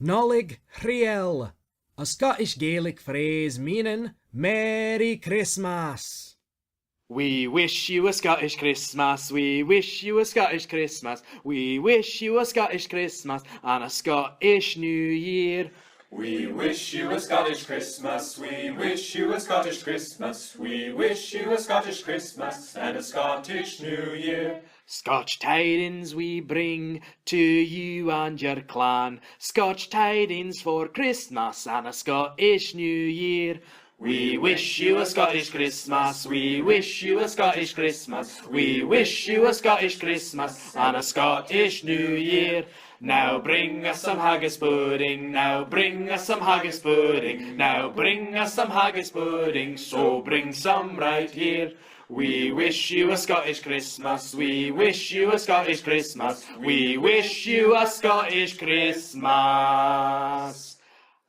Nolig Riel, a Scottish Gaelic phrase meaning Merry Christmas. We wish you a Scottish Christmas, we wish you a Scottish Christmas, we wish you a Scottish Christmas and a Scottish New Year. We wish you a Scottish Christmas, we wish you a Scottish Christmas, we wish you a Scottish Christmas and a Scottish New Year. Scotch tidings we bring to you and your clan, Scotch tidings for Christmas and a Scottish New Year. We wish you a Scottish Christmas, we wish you a Scottish Christmas, we wish you a Scottish Christmas and a Scottish New Year. Now bring us some haggis pudding, now bring us some haggis pudding, now bring us some haggis pudding, so bring some right here. We wish you a Scottish Christmas, we wish you a Scottish Christmas, we wish you a Scottish Christmas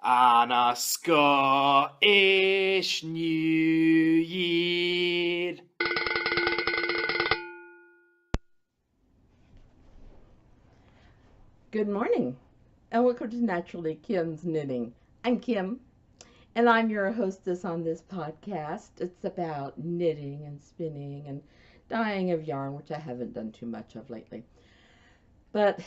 and a Scottish New Year. Good morning, and welcome to Naturally Kim's Knitting. I'm Kim, and I'm your hostess on this podcast. It's about knitting and spinning and dyeing of yarn, which I haven't done too much of lately. But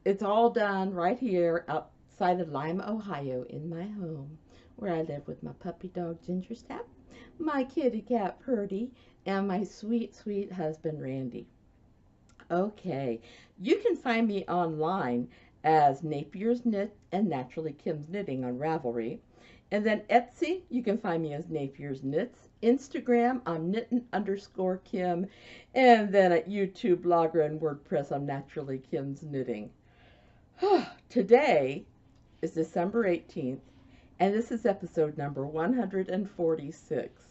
it's all done right here outside of Lima, Ohio, in my home, where I live with my puppy dog Ginger Snap, my kitty cat Purdy, and my sweet, sweet husband Randy. Okay, you can find me online as NapiersKnits and Naturally Kim's Knitting on Ravelry. And then Etsy, you can find me as NapiersKnits. Instagram, I'm knitting_Kim. And then at YouTube, Blogger, and WordPress, I'm Naturally Kim's Knitting. Today is December 18th, and this is episode number 146.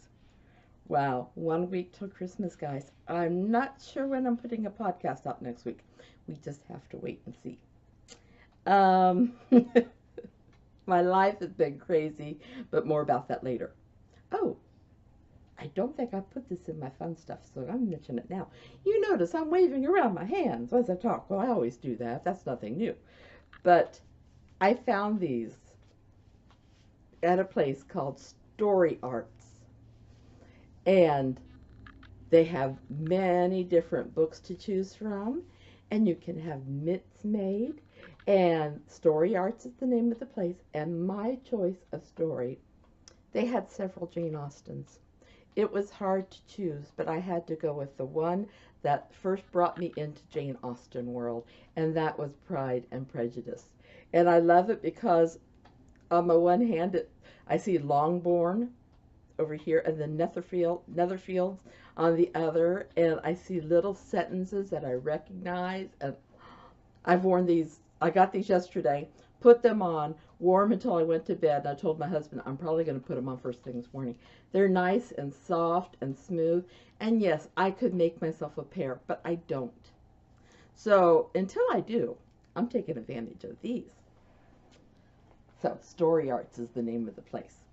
Wow, 1 week till Christmas, guys. I'm not sure when I'm putting a podcast out next week. We just have to wait and see. My life has been crazy, but more about that later. Oh, I don't think I put this in my fun stuff, so I'm going to mention it now. You notice I'm waving around my hands as I talk. Well, I always do that. That's nothing new. But I found these at a place called Story Arts. And they have many different books to choose from, and you can have mitts made, and Story Arts is the name of the place, and my choice of story, they had several Jane Austens. It was hard to choose, but I had to go with the one that first brought me into Jane Austen world, and that was Pride and Prejudice. And I love it because on the one hand, I see Longbourn over here, and then Netherfields on the other, and I see little sentences that I recognize, and I've worn these. I got these yesterday, put them on, wore them until I went to bed, and I told my husband I'm probably going to put them on first thing this morning. They're nice and soft and smooth, and yes, I could make myself a pair, but I don't. So until I do, I'm taking advantage of these. So Story Arts is the name of the place.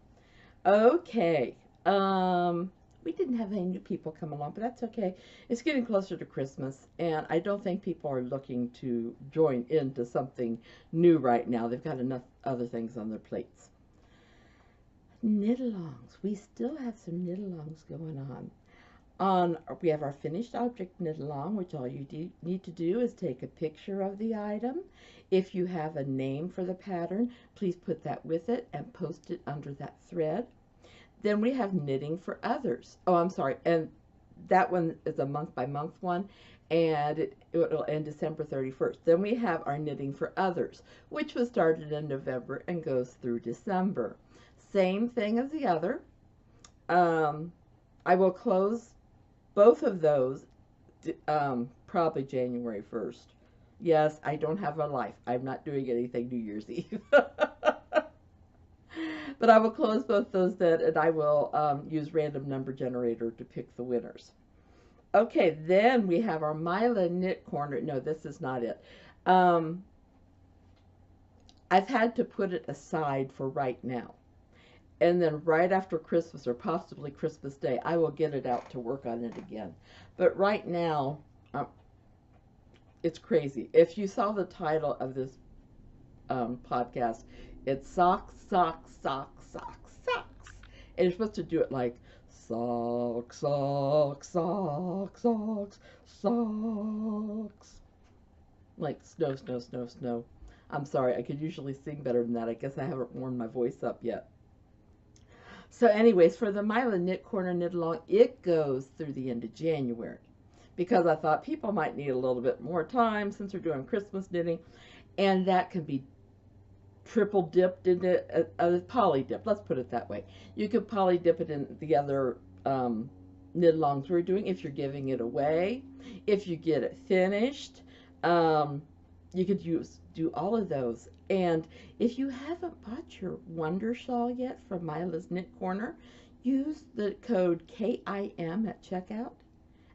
Okay, we didn't have any new people come along, but that's okay. It's getting closer to Christmas, and I don't think people are looking to join into something new right now. They've got enough other things on their plates. Knit-alongs. We still have some knit-alongs going on. We have our finished object knit-along, which all you need to do is take a picture of the item. If you have a name for the pattern, please put that with it and post it under that thread. Then we have knitting for others. Oh, I'm sorry. And that one is a month by month one, and it will end December 31st. Then we have our knitting for others, which was started in November and goes through December. Same thing as the other. I will close both of those probably January 1st. Yes, I don't have a life. I'm not doing anything New Year's Eve. But I will close both those then, and I will use random number generator to pick the winners. Okay, then we have our Myla Knit Corner. No, this is not it. I've had to put it aside for right now. And then right after Christmas, or possibly Christmas Day, I will get it out to work on it again. But right now, it's crazy. If you saw the title of this podcast. It's socks, socks, socks, socks, socks. And you're supposed to do it like socks, socks, socks, socks, socks. Like snow, snow, snow, snow. I'm sorry, I could usually sing better than that. I guess I haven't warmed my voice up yet. So anyways, for the Myla Knit Corner Knit Along, it goes through the end of January. Because I thought people might need a little bit more time since we're doing Christmas knitting. And that can be triple dipped into a poly dip. Let's put it that way. You could poly dip it in the other knit alongs we're doing if you're giving it away. If you get it finished, you could do all of those. And if you haven't bought your Wonder Shawl yet from Myla's Knit Corner, use the code KIM at checkout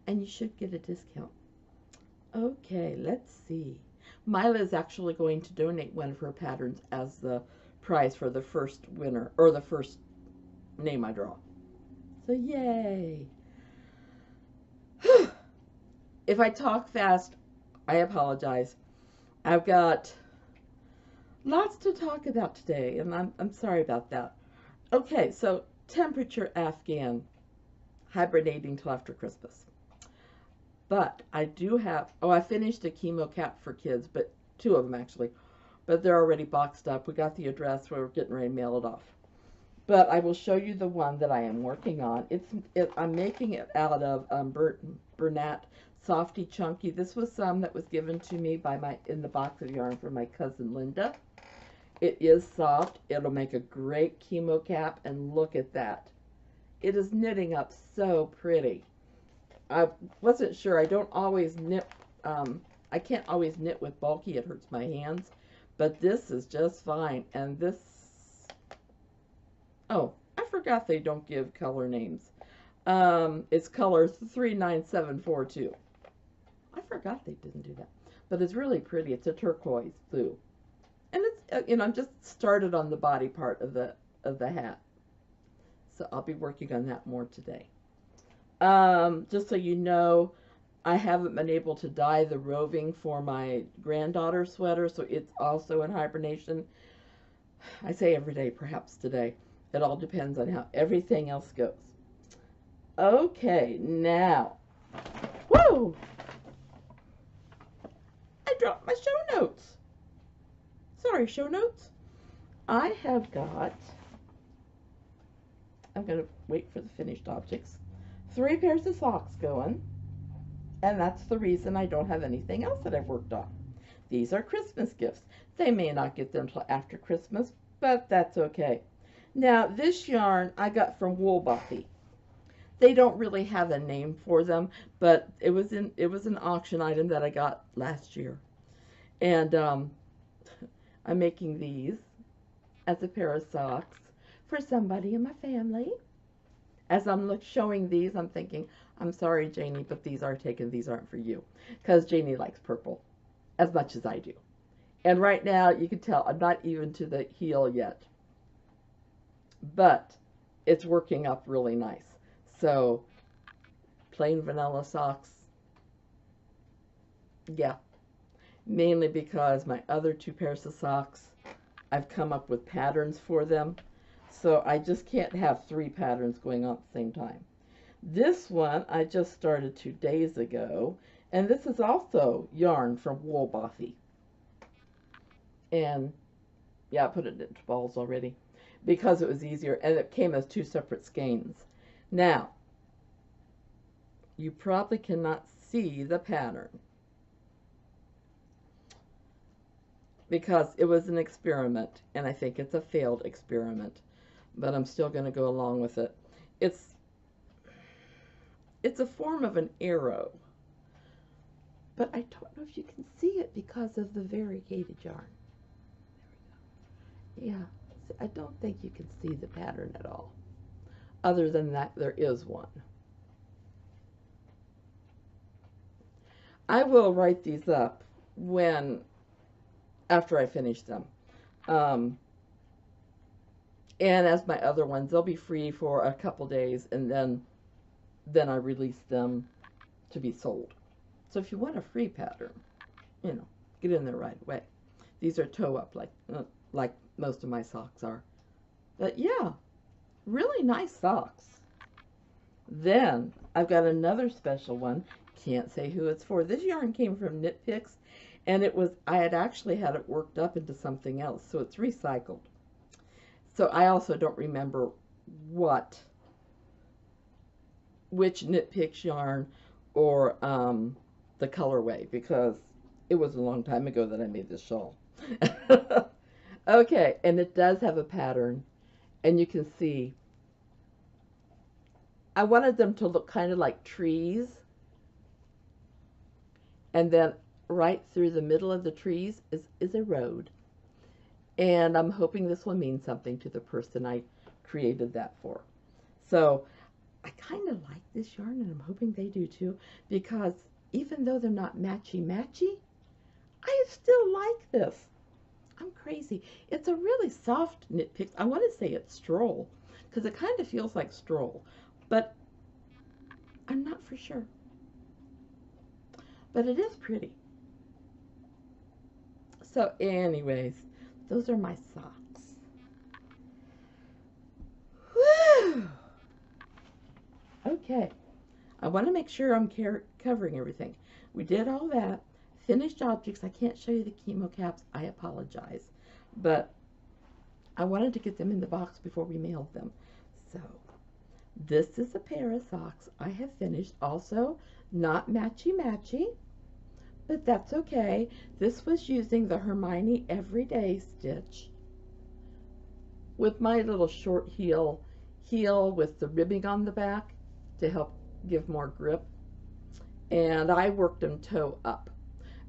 and you should get a discount. Okay, let's see. Myla is actually going to donate one of her patterns as the prize for the first winner, or the first name I draw. So yay. If I talk fast, I apologize. I've got lots to talk about today, and I'm sorry about that. Okay, so temperature Afghan, hibernating till after Christmas. But I do have, I finished a chemo cap for kids, but 2 of them actually, but they're already boxed up. We got the address, we're getting ready to mail it off. But I will show you the one that I am working on. I'm making it out of Bernat Softy Chunky. This was some that was given to me by in the box of yarn from my cousin Linda. It is soft. It'll make a great chemo cap, and look at that. It is knitting up so pretty. I wasn't sure. I don't always knit. I can't always knit with bulky. It hurts my hands. But this is just fine. And this... Oh, I forgot they don't give color names. It's color 39742. I forgot they didn't do that. But it's really pretty. It's a turquoise blue. And it's, you know, I'm just started on the body part of the hat. So I'll be working on that more today. Just so you know, I haven't been able to dye the roving for my granddaughter's sweater, so it's also in hibernation. I say every day, perhaps today. It all depends on how everything else goes. Okay, now, whoa! I dropped my show notes. Sorry, show notes. I have got, I'm going to wait for the finished objects. 3 pairs of socks going, and that's the reason I don't have anything else that I've worked on. These are Christmas gifts. They may not get them till after Christmas, but that's okay. Now, this yarn I got from Woolbothy. They don't really have a name for them, but it was an auction item that I got last year. And I'm making these as a pair of socks for somebody in my family. As I'm showing these, I'm thinking, I'm sorry, Janie, but these are taken. These aren't for you. Because Janie likes purple as much as I do. And right now, you can tell I'm not even to the heel yet. But it's working up really nice. So, plain vanilla socks. Yeah. Mainly because my other 2 pairs of socks, I've come up with patterns for them. So I just can't have 3 patterns going on at the same time. This one I just started 2 days ago. And this is also yarn from Woolbothy. And yeah, I put it into balls already because it was easier. And it came as 2 separate skeins. Now, you probably cannot see the pattern because it was an experiment. And I think it's a failed experiment. But I'm still going to go along with it. It's a form of an arrow. But I don't know if you can see it because of the variegated yarn. There we go. Yeah, I don't think you can see the pattern at all. Other than that, there is one. I will write these up after I finish them. And as my other ones, they'll be free for a couple days, and then I release them to be sold. So if you want a free pattern, you know, get in there right away. These are toe up like most of my socks are. But yeah, really nice socks. Then I've got another special one. Can't say who it's for. This yarn came from Knit Picks, and I had actually had it worked up into something else, so it's recycled. So I also don't remember which Knit Picks yarn or the colorway, because it was a long time ago that I made this shawl. Okay, and it does have a pattern, and you can see I wanted them to look kind of like trees, and then right through the middle of the trees is a road. And I'm hoping this will mean something to the person I created that for. So I kind of like this yarn, and I'm hoping they do too, because even though they're not matchy-matchy, I still like this. I'm crazy. It's a really soft Knit Picks. I want to say it's Stroll, because it kind of feels like Stroll, but I'm not for sure. But it is pretty. So anyways, those are my socks. Whew. Okay, I want to make sure I'm covering everything. We did all that. Finished objects. I can't show you the chemo caps. I apologize. But I wanted to get them in the box before we mailed them. So this is a pair of socks I have finished. Also, not matchy-matchy, but that's okay. This was using the Hermione Everyday stitch with my little short heel with the ribbing on the back to help give more grip. And I worked them toe up.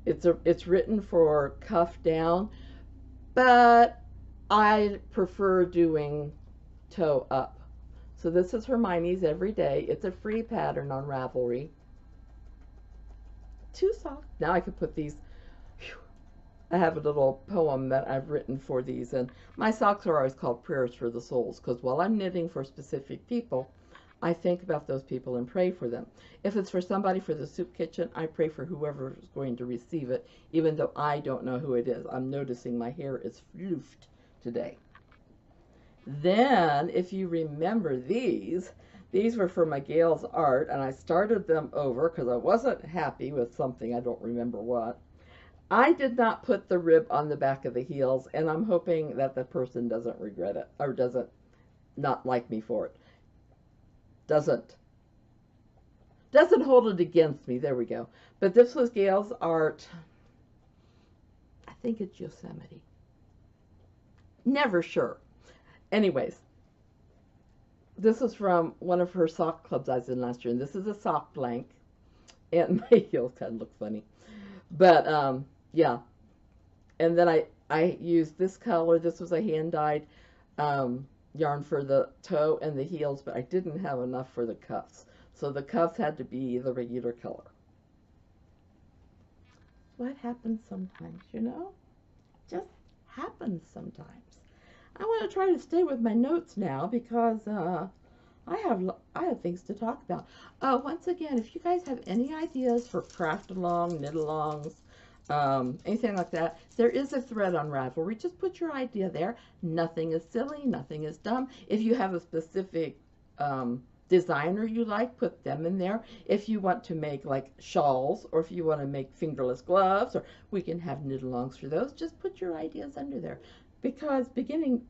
It's written for cuff down, but I prefer doing toe up. So this is Hermione's Everyday. It's a free pattern on Ravelry. 2 socks. Now I could put these. Whew, I have a little poem that I've written for these, and my socks are always called Prayers for the Souls, because while I'm knitting for specific people, I think about those people and pray for them. If it's for somebody for the soup kitchen, I pray for whoever is going to receive it, even though I don't know who it is. I'm noticing my hair is floofed today. Then, if you remember these were for my Gail's art, and I started them over because I wasn't happy with something, I don't remember what. I did not put the rib on the back of the heels, and I'm hoping that the person doesn't regret it, or doesn't not like me for it. Doesn't hold it against me. There we go. But this was Gail's art. I think it's Yosemite. Never sure. Anyways, this is from one of her sock clubs I was in last year, and this is a sock blank. And my heels kind of look funny. But, yeah. And then I used this color. This was a hand-dyed yarn for the toe and the heels, but I didn't have enough for the cuffs. So the cuffs had to be the regular color. What happens sometimes, you know? Just happens sometimes. I want to try to stay with my notes now because I have things to talk about. Once again, if you guys have any ideas for craft along, knit alongs, anything like that, there is a thread on Ravelry. Just put your idea there. Nothing is silly, nothing is dumb. If you have a specific designer you like, put them in there. If you want to make like shawls, or if you want to make fingerless gloves, or we can have knit alongs for those, just put your ideas under there. Because beginning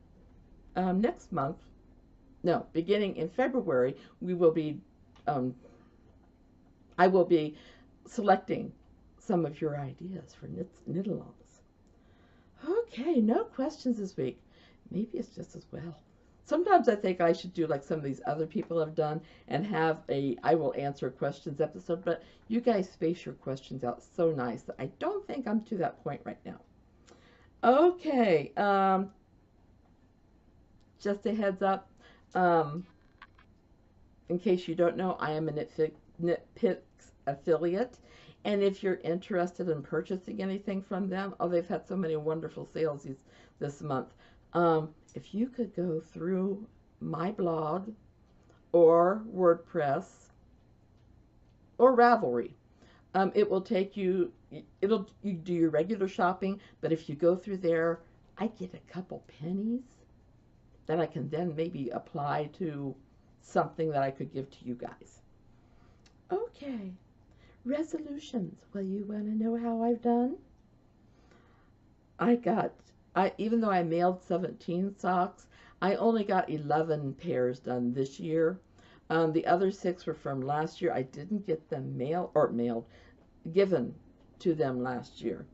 next month, no, beginning in February, we will be, I will be selecting some of your ideas for knit-alongs. Okay, no questions this week. Maybe it's just as well. Sometimes I think I should do like some of these other people have done and have a I will answer questions episode, but you guys space your questions out so nice that I don't think I'm to that point right now. Okay, just a heads up, in case you don't know, I am a Knit Picks affiliate. And if you're interested in purchasing anything from them, oh, they've had so many wonderful sales this month. If you could go through my blog or WordPress or Ravelry, It will take you, you do your regular shopping, but if you go through there, I get a couple pennies that I can then maybe apply to something that I could give to you guys. Okay, resolutions. Well, you want to know how I've done? Even though I mailed 17 socks, I only got 11 pairs done this year. The other 6 were from last year. I didn't get them given to them last year.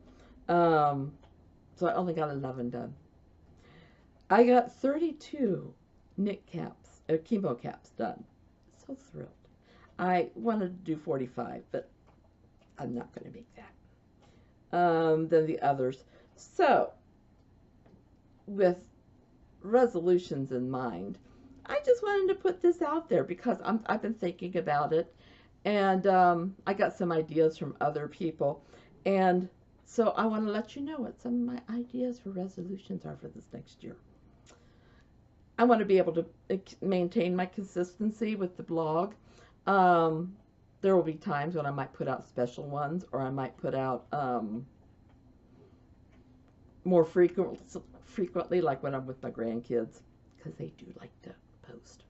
So I only got 11 done. I got 32 knit caps, chemo caps done. So thrilled. I wanted to do 45, but I'm not going to make that. Then the others. So, with resolutions in mind, I just wanted to put this out there because I've been thinking about it, and I got some ideas from other people, and so I want to let you know what some of my ideas for resolutions are for this next year. I want to be able to maintain my consistency with the blog. There will be times when I might put out special ones, or I might put out more frequently, like when I'm with my grandkids, because they do like to post.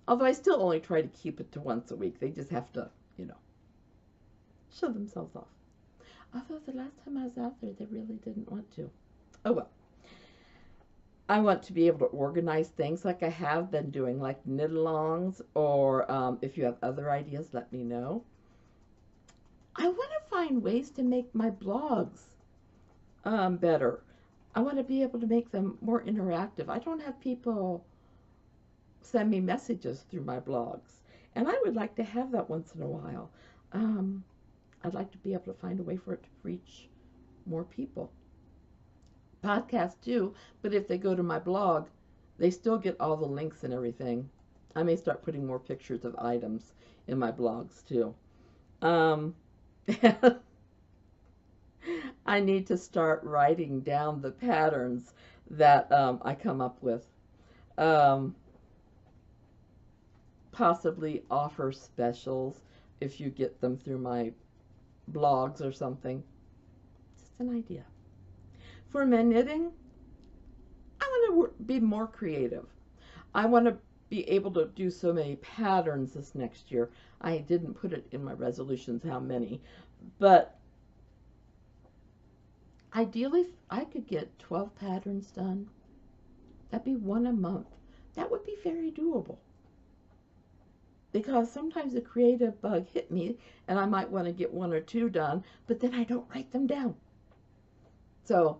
Although I still only try to keep it to once a week. They just have to, show themselves off. Although the last time I was out there, they really didn't want to. Oh well. I want to be able to organize things like I have been doing, like knit-alongs, or if you have other ideas, let me know. I want to find ways to make my blogs better. I want to be able to make them more interactive. I don't have people send me messages through my blogs, and I would like to have that once in a while. I'd like to be able to find a way for it to reach more people. Podcast too, but if they go to my blog, they still get all the links and everything. I may start putting more pictures of items in my blogs too. I need to start writing down the patterns that I come up with. Possibly offer specials if you get them through my blogs or something. Just an idea. For my knitting, I want to be more creative. I want to be able to do so many patterns this next year. I didn't put it in my resolutions how many, but ideally I could get 12 patterns done. That'd be 1 a month. That would be very doable. Because sometimes the creative bug hit me and I might want to get 1 or 2 done, but then I don't write them down. So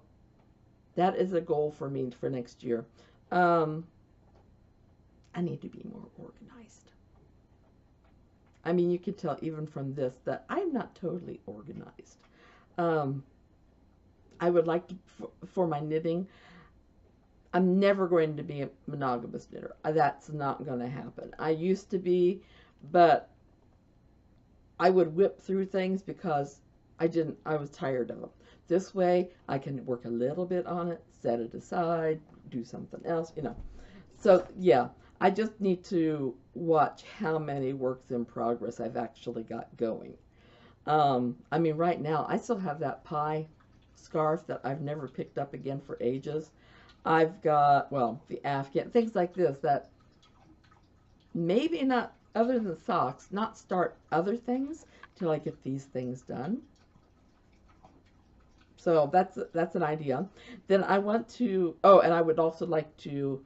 that is a goal for me for next year. I need to be more organized. I mean, you can tell even from this that I'm not totally organized. I would like to, for my knitting, I'm never going to be a monogamous knitter. That's not going to happen. I used to be, but I would whip through things because I was tired of them. This way, I can work a little bit on it, set it aside, do something else, So, yeah, I just need to watch how many works in progress I've actually got going. I mean, right now, I still have that pie scarf that I've never picked up again for ages. I've got, well, the afghan, things like this that maybe not, other than socks, not start other things till I get these things done. So that's an idea. Then I want to, and I would also like to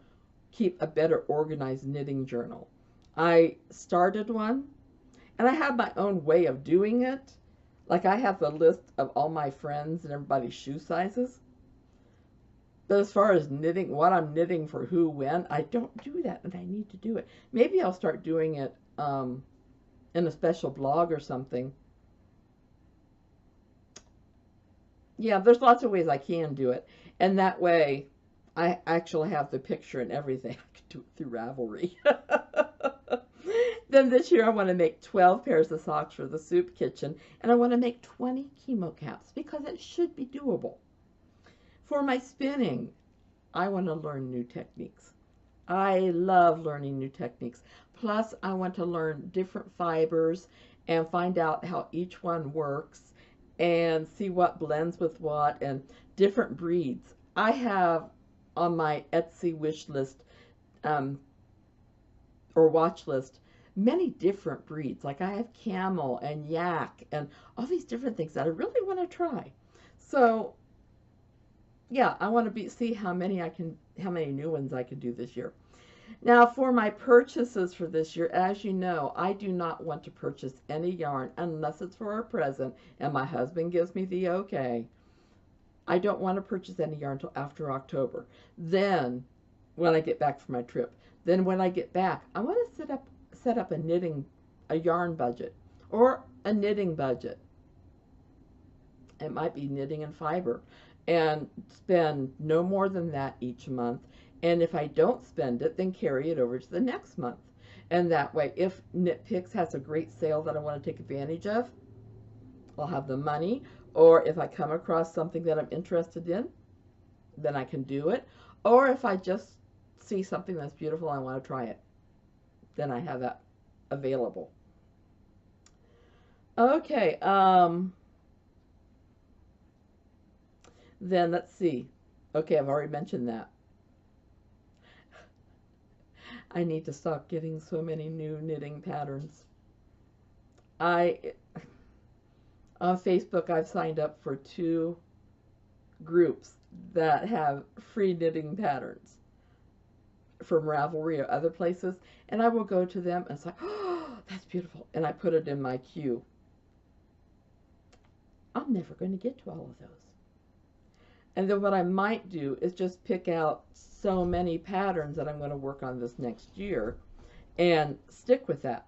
keep a better organized knitting journal. I started one, and I have my own way of doing it. Like I have a list of all my friends and everybody's shoe sizes. But as far as knitting, what I'm knitting for who, when, I don't do that, and I need to do it. Maybe I'll start doing it in a special blog or something. Yeah, there's lots of ways I can do it. And that way, I actually have the picture and everything. I can do it through Ravelry. Then this year, I want to make 12 pairs of socks for the soup kitchen. And I want to make 20 chemo caps because it should be doable. For my spinning, I want to learn new techniques. I love learning new techniques. Plus, I want to learn different fibers and find out how each one works and see what blends with what and different breeds. I have on my Etsy wish list or watch list many different breeds. Like I have camel and yak and all these different things that I really want to try. So yeah, I want to see how many new ones I can do this year. Now for my purchases for this year, as you know, I do not want to purchase any yarn unless it's for a present and my husband gives me the okay. I don't want to purchase any yarn until after October. Then when I get back from my trip. Then when I get back, I want to set up a yarn budget or a knitting budget. It might be knitting and fiber, and spend no more than that each month. And if I don't spend it, then carry it over to the next month. And that way, if Knit Picks has a great sale that I want to take advantage of, I'll have the money. Or if I come across something that I'm interested in, then I can do it. Or if I just see something that's beautiful and I want to try it, then I have that available. Okay, then let's see. Okay, I've already mentioned that. I need to stop getting so many new knitting patterns. On Facebook, I've signed up for 2 groups that have free knitting patterns from Ravelry or other places, and I will go to them and say, oh, that's beautiful, and I put it in my queue. I'm never going to get to all of those. And then what I might do is just pick out so many patterns that I'm going to work on this next year and stick with that.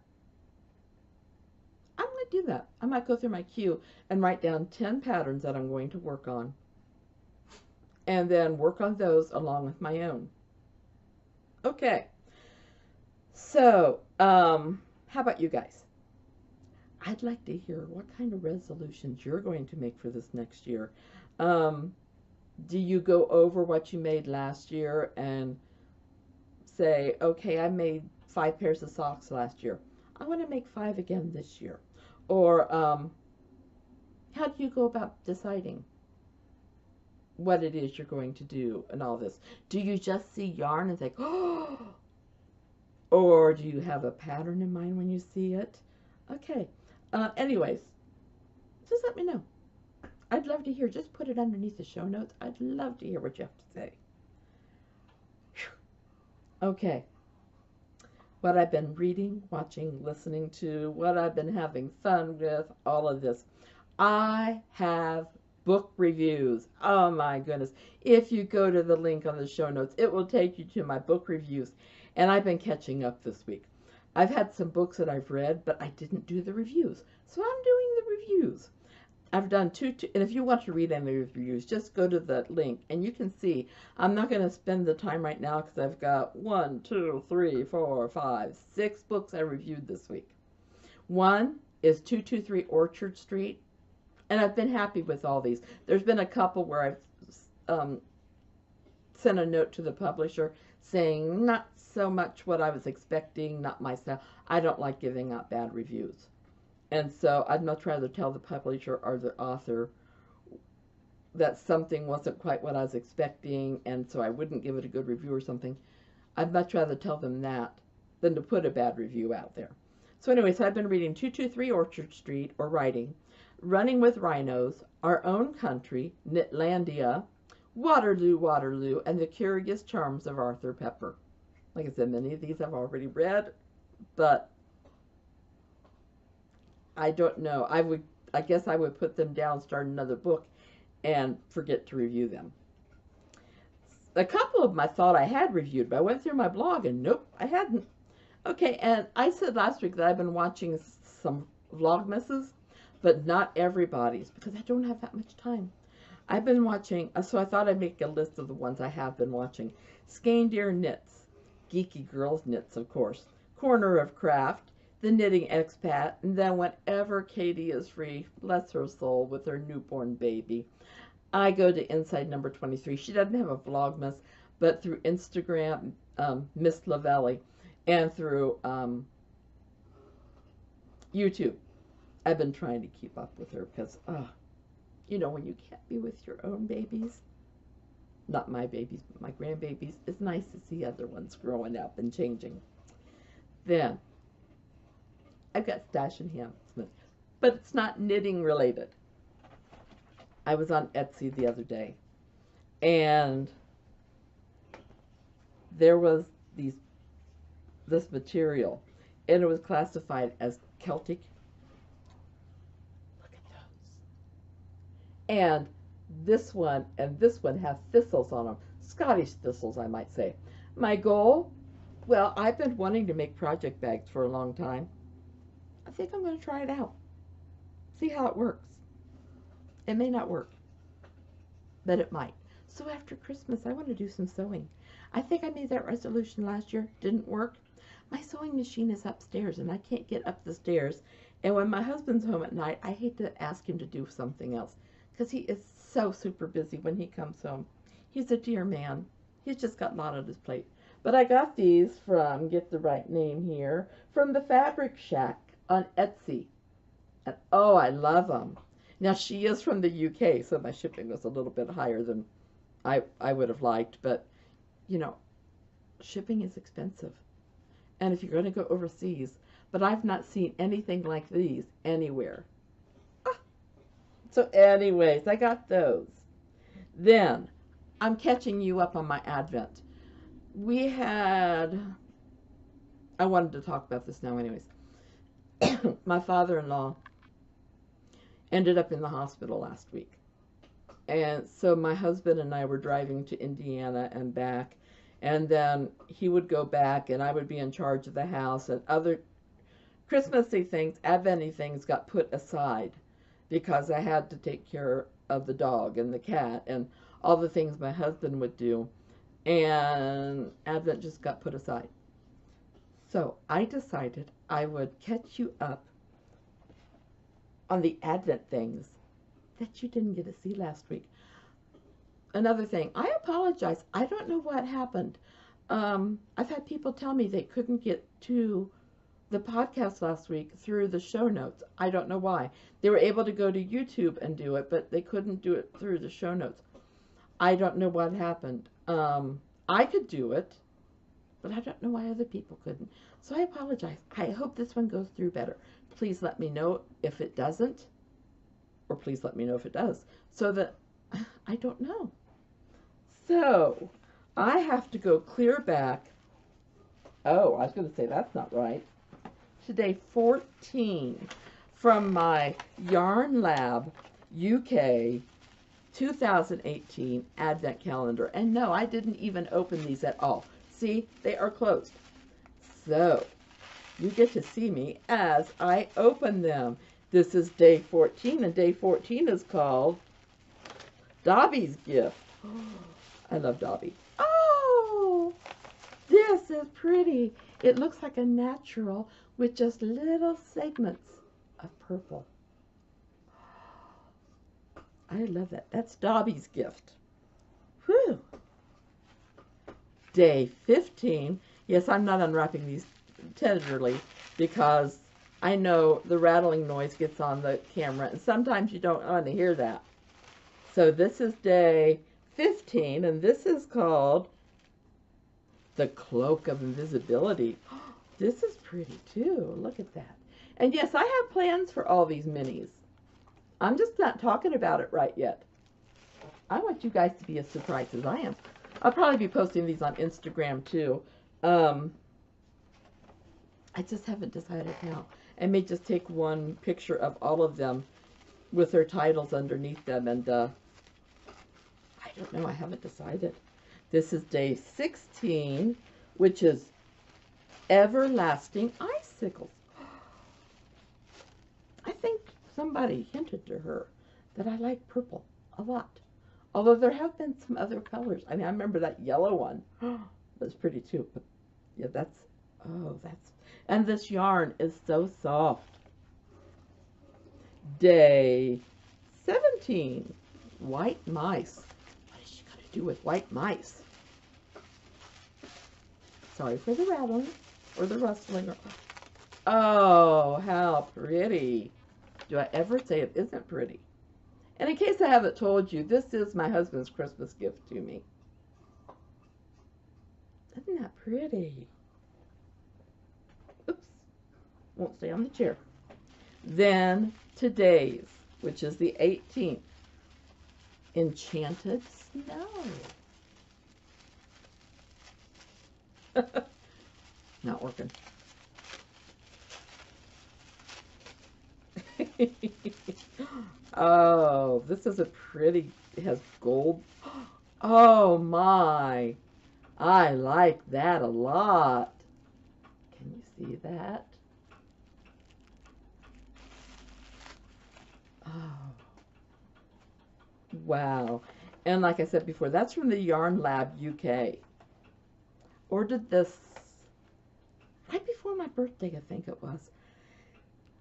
I'm going to do that. I might go through my queue and write down 10 patterns that I'm going to work on, and then work on those along with my own. Okay, so how about you guys? I'd like to hear what kind of resolutions you're going to make for this next year. Do you go over what you made last year and say, okay, I made 5 pairs of socks last year, I want to make 5 again this year? Or how do you go about deciding what it is you're going to do and all this? Do you just see yarn and think, oh, or do you have a pattern in mind when you see it? Okay, anyways, just let me know. I'd love to hear. Just put it underneath the show notes. I'd love to hear what you have to say. Whew. Okay, what I've been reading, watching, listening to, what I've been having fun with, all of this. I have book reviews. Oh my goodness. If you go to the link on the show notes, it will take you to my book reviews. And I've been catching up this week. I've had some books that I've read, but I didn't do the reviews. So I'm doing the reviews. I've done 2, and if you want to read any reviews, just go to the link and you can see. I'm not going to spend the time right now because I've got 1, 2, 3, 4, 5, 6 books I reviewed this week. One is 223 Orchard Street, and I've been happy with all these. There's been a couple where I've sent a note to the publisher saying not so much what I was expecting, not my style. I don't like giving out bad reviews. And so I'd much rather tell the publisher or the author that something wasn't quite what I was expecting, and so I wouldn't give it a good review or something. I'd much rather tell them that than to put a bad review out there. So anyways, I've been reading 223 Orchard Street, or writing, Running with Rhinos, Our Own Country, Knitlandia, Waterloo, Waterloo, and The Curious Charms of Arthur Pepper. Like I said, many of these I've already read, but I don't know. I guess I would put them down, start another book, and forget to review them. A couple of them I thought I had reviewed, but I went through my blog and nope, I hadn't. Okay, and I said last week that I've been watching some Vlogmases, but not everybody's because I don't have that much time. I've been watching, so I thought I'd make a list of the ones I have been watching. Skandir Knits, Geeky Girls Knits, of course, Corner of Craft, The Knitting Expat, and then whenever Katie is free, bless her soul, with her newborn baby, I go to Inside Number 23. She doesn't have a Vlogmas, but through Instagram, Miss Lavelli, and through YouTube. I've been trying to keep up with her because, you know, when you can't be with your own babies, not my babies, but my grandbabies, it's nice to see other ones growing up and changing. Then, I've got stash enhancement, but it's not knitting related. I was on Etsy the other day, and there was this material, and it was classified as Celtic. Look at those. And this one and this one have thistles on them. Scottish thistles, I might say. My goal, well, I've been wanting to make project bags for a long time. I think I'm going to try it out. See how it works. It may not work, but it might. So after Christmas, I want to do some sewing. I think I made that resolution last year. Didn't work. My sewing machine is upstairs, and I can't get up the stairs. And when my husband's home at night, I hate to ask him to do something else because he is so super busy when he comes home. He's a dear man. He's just got a lot on his plate. But I got these from, get the right name here, from the Fabric Shack on Etsy. And oh, I love them. Now, she is from the UK, so my shipping was a little bit higher than I would have liked. But, you know, shipping is expensive. And if you're going to go overseas, but I've not seen anything like these anywhere. So anyways, I got those. Then, I'm catching you up on my Advent. We had, I wanted to talk about this now anyways. My father-in-law ended up in the hospital last week. And so my husband and I were driving to Indiana and back. And then he would go back and I would be in charge of the house, and other Christmassy things, Adventy things got put aside because I had to take care of the dog and the cat and all the things my husband would do. And Advent just got put aside. So I decided I would catch you up on the Advent things that you didn't get to see last week. Another thing, I apologize. I don't know what happened. I've had people tell me they couldn't get to the podcast last week through the show notes. I don't know why. They were able to go to YouTube and do it, but they couldn't do it through the show notes. I don't know what happened. I could do it, but I don't know why other people couldn't. So I apologize. I hope this one goes through better. Please let me know if it doesn't, or please let me know if it does, so that I don't know. So I have to go clear back. Oh, I was going to say that's not right. Today 14 from my Yarn Lab UK 2018 Advent calendar. And no, I didn't even open these at all. See, they are closed. So you get to see me as I open them. This is day 14, and day 14 is called Dobby's Gift. I love Dobby. Oh, this is pretty. It looks like a natural with just little segments of purple. I love that. That's Dobby's Gift. Whew. Day 15. Yes, I'm not unwrapping these tenderly because I know the rattling noise gets on the camera, and sometimes you don't want to hear that. So this is day 15, and this is called the Cloak of Invisibility. This is pretty too. Look at that. And yes, I have plans for all these minis. I'm just not talking about it right yet. I want you guys to be as surprised as I am. I'll probably be posting these on Instagram too. I just haven't decided how. I may just take one picture of all of them with their titles underneath them, and I don't know, I haven't decided. This is day 16, which is Everlasting Icicles. I think somebody hinted to her that I like purple a lot. Although there have been some other colors. I mean, I remember that yellow one. That's pretty too. But yeah, that's, oh, that's, and this yarn is so soft. Day 17, White Mice. What is she going to do with white mice? Sorry for the rattling or the rustling. Oh, how pretty. do I ever say it isn't pretty? And in case I haven't told you, this is my husband's Christmas gift to me. Isn't that pretty? Oops. Won't stay on the chair. Then today's, which is the 18th, Enchanted Snow. Not working. Oh, this is a pretty, it has gold. Oh my, I like that a lot. Can you see that? Oh, wow. And like I said before, that's from the Yarn Lab UK. Ordered this right before my birthday, I think it was.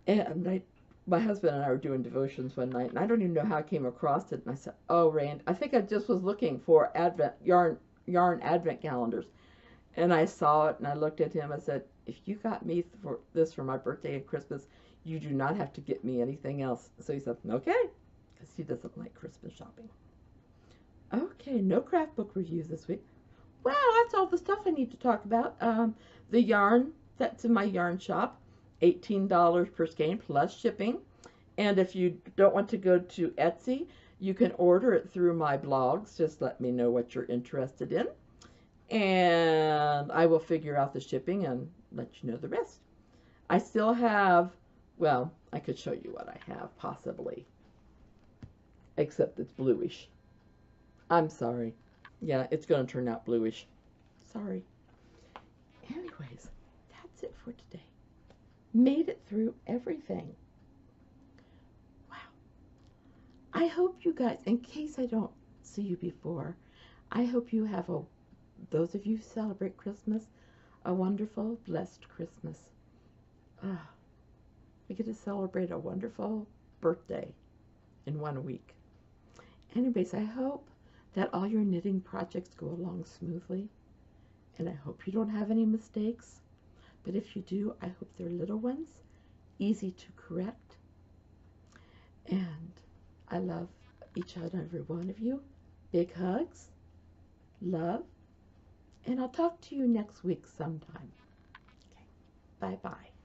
And my husband and I were doing devotions one night, and I don't even know how I came across it. And I said, "Oh, Rand, I think I just was looking for yarn advent calendars." And I saw it, and I looked at him. I said, "If you got me this for my birthday and Christmas, you do not have to get me anything else." So he said, "Okay," because he doesn't like Christmas shopping. Okay, no craft book reviews this week. Wow, that's all the stuff I need to talk about. The yarn that's in my yarn shop. $18 per skein plus shipping. And if you don't want to go to Etsy, you can order it through my blogs. Just let me know what you're interested in, and I will figure out the shipping and let you know the rest. I still have, well, I could show you what I have possibly, except it's bluish. I'm sorry. Yeah, it's going to turn out bluish. Sorry. Anyways, that's it for today. Made it through everything. Wow. I hope you guys, in case I don't see you before, I hope you have those of you who celebrate Christmas, a wonderful, blessed Christmas. We get to celebrate a wonderful birthday in 1 week. Anyways, I hope that all your knitting projects go along smoothly, and I hope you don't have any mistakes. But if you do, I hope they're little ones, easy to correct. And I love each and every one of you. Big hugs, love, and I'll talk to you next week sometime. Okay, bye-bye.